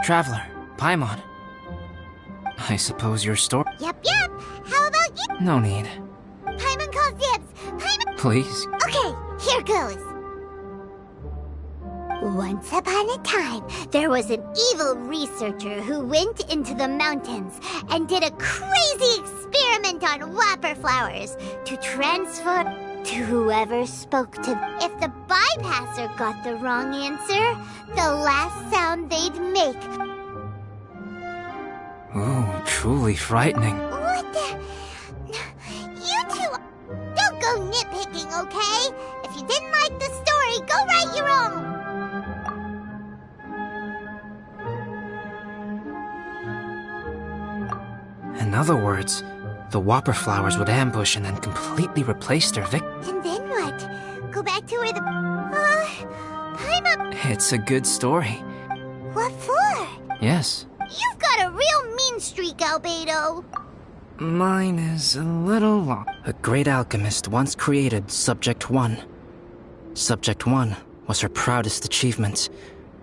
Traveler, Paimon. I suppose your story. Yep. How about you? No need. Paimon calls dibs. Paimon. Please. Okay, here goes. Once upon a time, there was an evil researcher who went into the mountains and did a crazy experiment on whopper flowers to transfer to whoever spoke to them. If the bypasser got the wrong answer, the last sound they'd make. Ooh, truly frightening. What the? You two, don't go nitpicking, okay? If you didn't like the story, go write your own. In other words, the whopper flowers would ambush and then completely replace their victim. And then what? Go back to where the... Paimon... It's a good story. What for? Yes. You've got a real mean streak, Albedo. Mine is a little long. A great alchemist once created Subject 1. Subject 1 was her proudest achievement,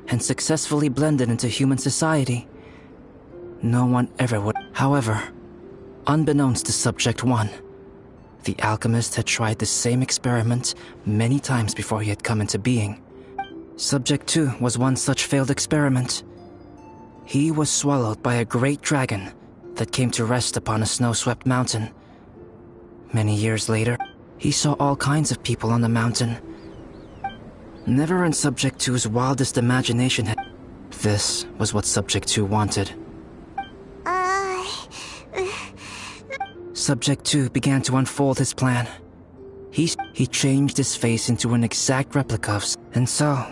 and successfully blended into human society. No one ever would. However, unbeknownst to Subject 1, the alchemist had tried the same experiment many times before he had come into being. Subject 2 was one such failed experiment. He was swallowed by a great dragon that came to rest upon a snow-swept mountain. Many years later, he saw all kinds of people on the mountain. Never in Subject 2's wildest imagination had... This was what Subject 2 wanted. Subject 2 began to unfold his plan. He changed his face into an exact replica of... And so,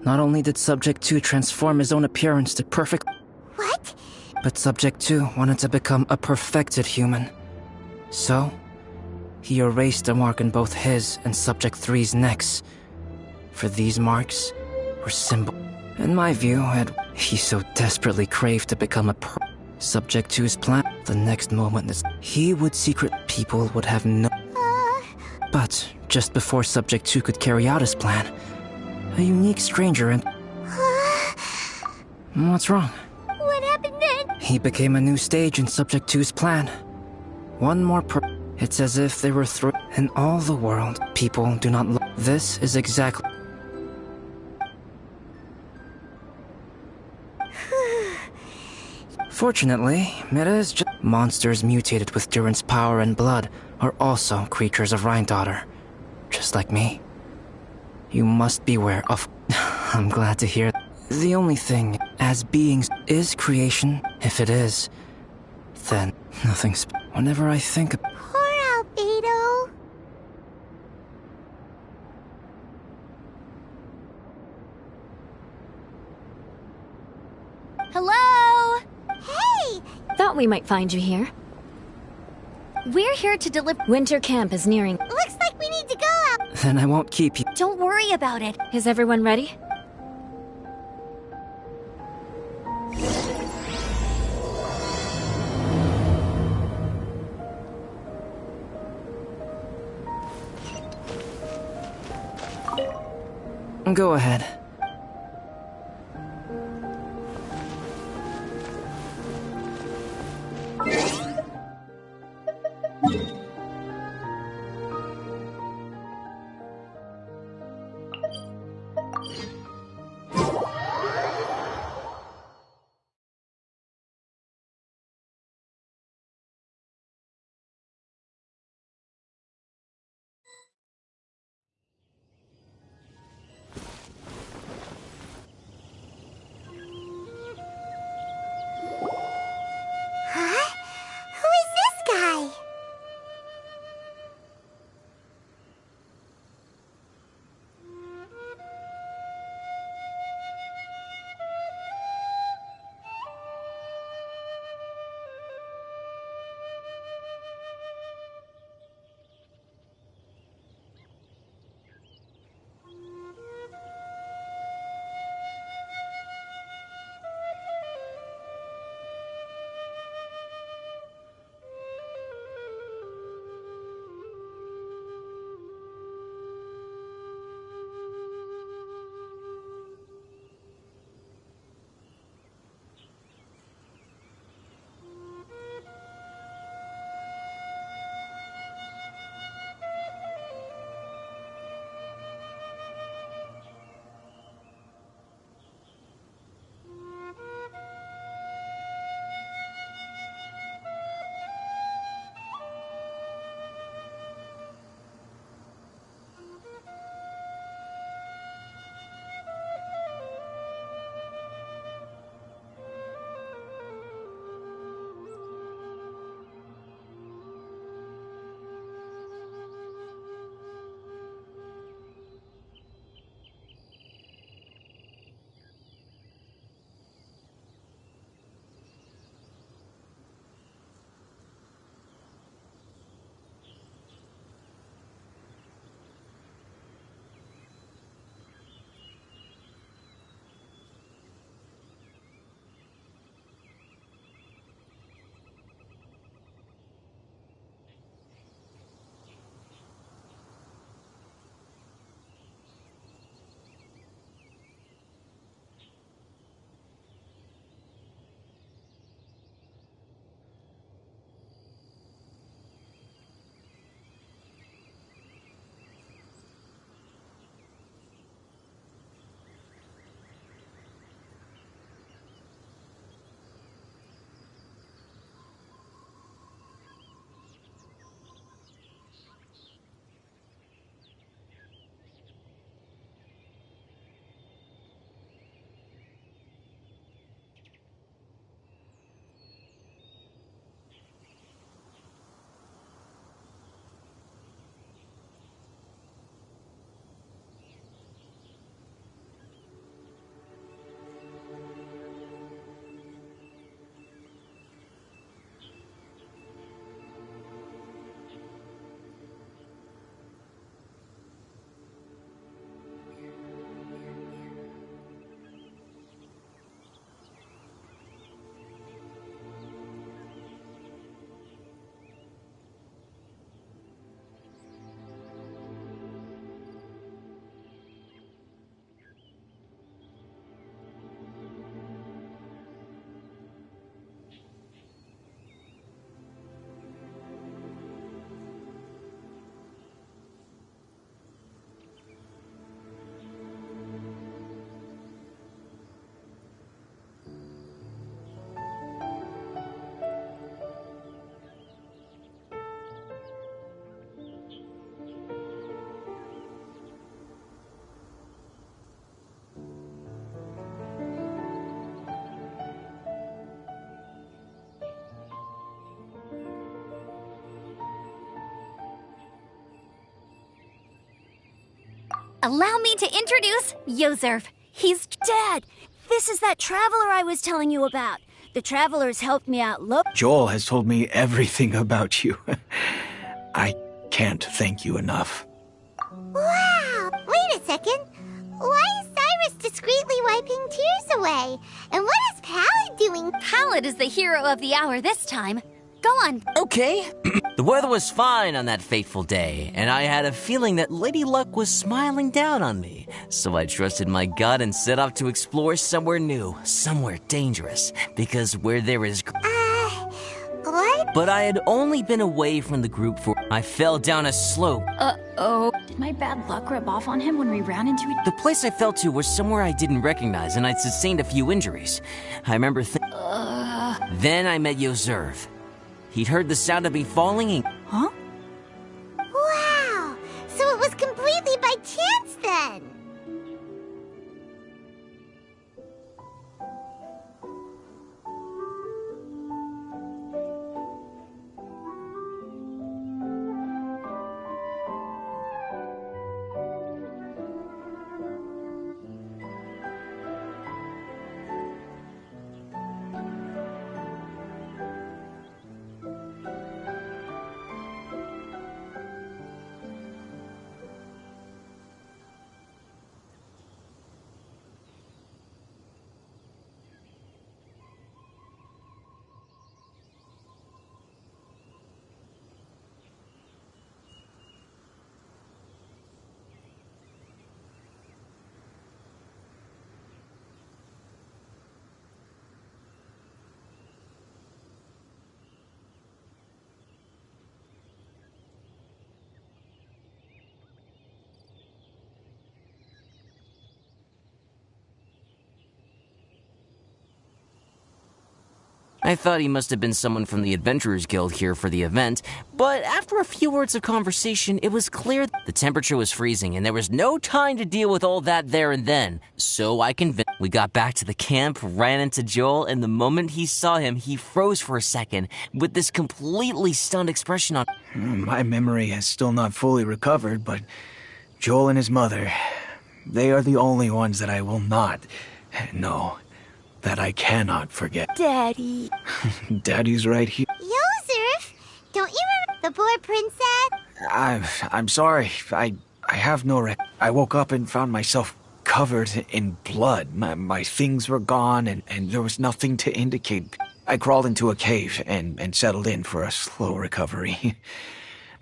not only did Subject 2 transform his own appearance to perfect... What? But Subject 2 wanted to become a perfected human. So, he erased a mark on both his and Subject 3's necks. For these marks were symbol. In my view, he so desperately craved to become a Subject 2's plan. The next moment is he would secret people would have no... But just before Subject 2 could carry out his plan, a unique stranger and... What's wrong? What happened then? He became a new stage in Subject 2's plan. One more It's as if they were through... In all the world, people do not... This is exactly... Fortunately, it is just... Monsters mutated with Duran's power and blood are also creatures of Rhine-Daughter. Just like me. You must beware of... I'm glad to hear... The only thing, as beings, is creation. If it is, then nothing's... Whenever I think of... Poor Albedo. Hello? Hey! Thought we might find you here. We're here to deliver... Winter camp is nearing. Looks like we need to go out. Then I won't keep you. Don't worry about it. Is everyone ready? Go ahead. Allow me to introduce Yozerv. He's... Dad, this is that traveler I was telling you about. The traveler's helped me out. Look. Joel has told me everything about you. I can't thank you enough. Wow! Wait a second. Why is Cyrus discreetly wiping tears away? And what is Pallid doing? Pallid is the hero of the hour this time. Go on. Okay. The weather was fine on that fateful day, and I had a feeling that Lady Luck was smiling down on me. So I trusted my gut and set off to explore somewhere new, somewhere dangerous, because where there is... What? But I had only been away from the group for... I fell down a slope. Uh-oh. Did my bad luck rub off on him when we ran into each... The place I fell to was somewhere I didn't recognize, and I'd sustained a few injuries. I remember Then I met Yozerv. He'd heard the sound of me falling and... Huh? Wow! So it was completely by chance then! I thought he must have been someone from the Adventurers Guild here for the event, but after a few words of conversation, it was clear the temperature was freezing and there was no time to deal with all that there and then. So I convinced... We got back to the camp, ran into Joel, and the moment he saw him, he froze for a second with this completely stunned expression on... My memory has still not fully recovered, but Joel and his mother, they are the only ones that I will not... No, that I cannot forget. Daddy. Daddy's right here. Yozerf, don't you remember the poor princess? I'm sorry. I have no I woke up and found myself covered in blood. My things were gone and there was nothing to indicate. I crawled into a cave and settled in for a slow recovery.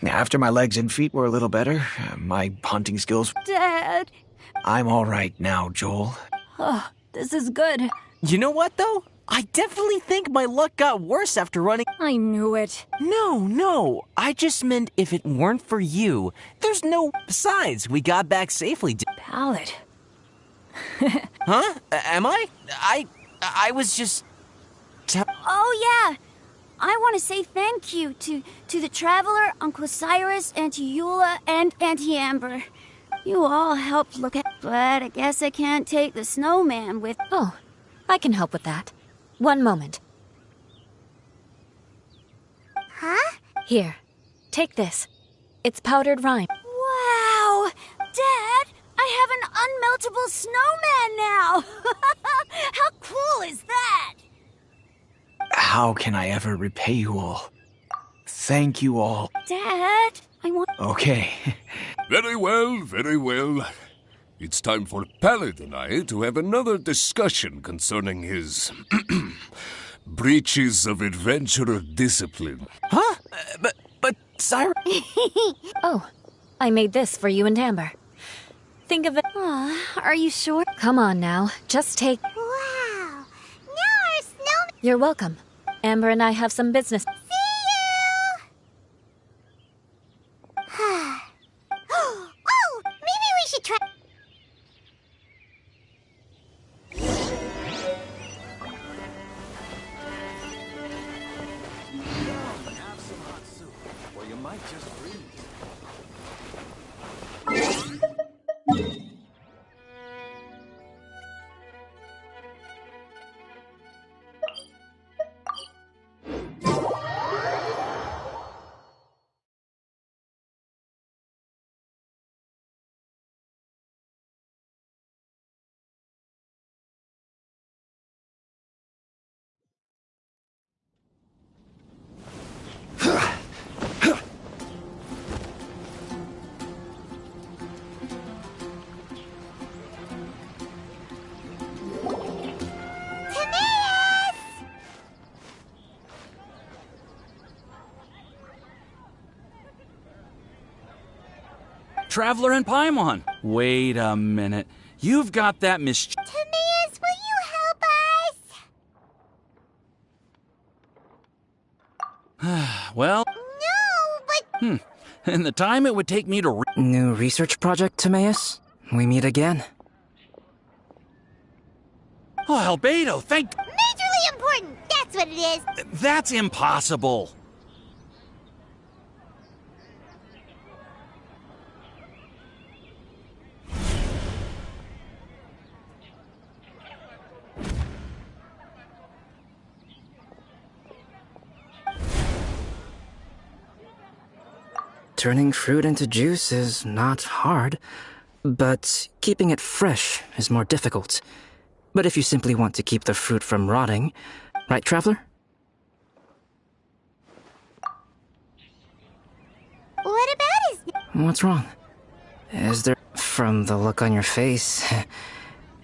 After my legs and feet were a little better, my hunting skills... Dad. I'm all right now, Joel. Oh, this is good. You know what, though? I definitely think my luck got worse after running... I knew it. No. I just meant if it weren't for you, there's no... Besides, we got back safely. Pallid. Huh? Am I? I was just... Oh, yeah. I want to say thank you to the Traveler, Uncle Cyrus, Auntie Eula, and Auntie Amber. You all helped look at... But I guess I can't take the snowman with... Oh, I can help with that. One moment. Huh? Here, take this. It's powdered rime. Wow! Dad, I have an unmeltable snowman now! How cool is that? How can I ever repay you all? Thank you all. Dad, I want... Okay. Very well, very well. It's time for Pallid and I to have another discussion concerning his breaches of adventurer discipline. Huh? But Cyrus... Oh, I made this for you and Amber. Think of it... Are you sure? Come on now, just take... Wow! Now our snowman... You're welcome. Amber and I have some business. Oh! Maybe we should try... Traveler and Paimon. Wait a minute. You've got that Timaeus, will you help us? Well, No, but... and the time it would take me to New research project, Timaeus? We meet again. Oh, Albedo, thank... Majorly important, that's what it is. That's impossible. Turning fruit into juice is not hard, but keeping it fresh is more difficult. But if you simply want to keep the fruit from rotting, right, Traveler? What about his... What's wrong? Is there... From the look on your face,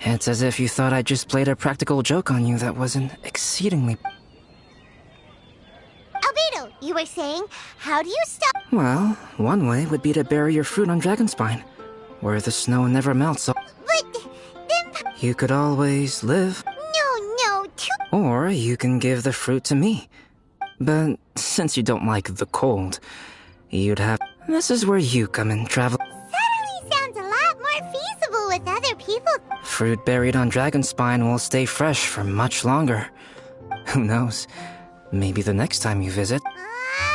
it's as if you thought I just played a practical joke on you that wasn't exceedingly... Albedo, you were saying, how do you stop... Well, one way would be to bury your fruit on Dragonspine, where the snow never melts. But then... You could always live. No, Or you can give the fruit to me. But since you don't like the cold, you'd have... This is where you come in, Traveler. Suddenly sounds a lot more feasible with other people. Fruit buried on Dragonspine will stay fresh for much longer. Who knows? Maybe the next time you visit...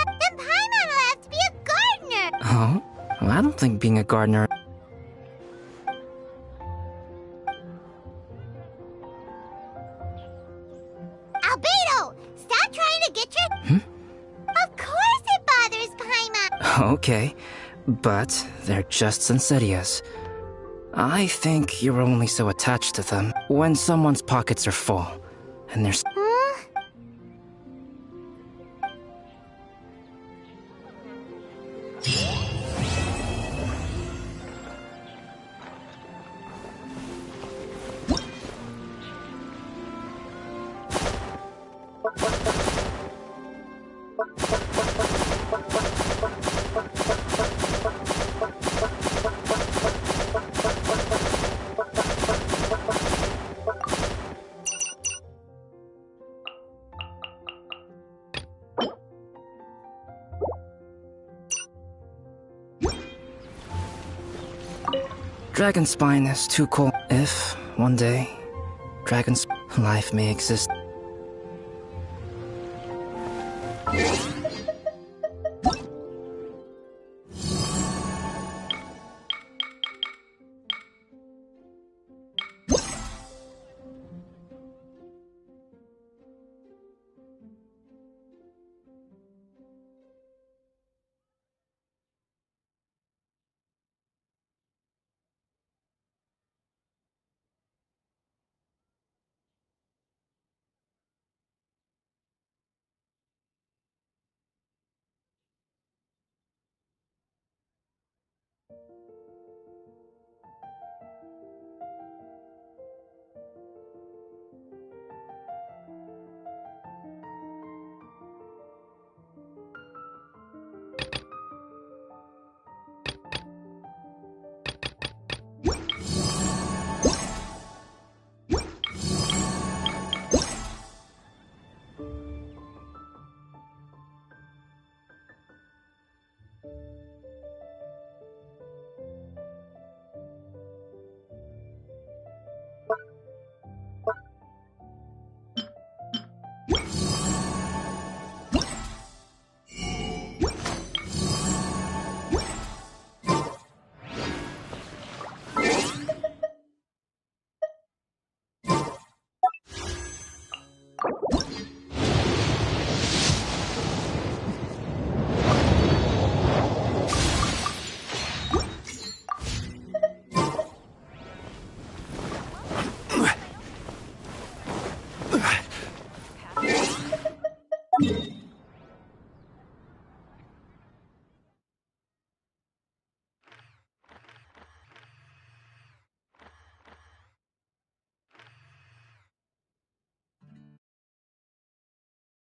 Then Paimon will have to be a gardener. Oh? Well, I don't think being a gardener... Albedo, stop trying to get your... Of course it bothers Paimon. Okay, but they're just Sensitias. I think you're only so attached to them when someone's pockets are full, and there's... Dragonspine is too cold. If, one day, Dragon's life may exist.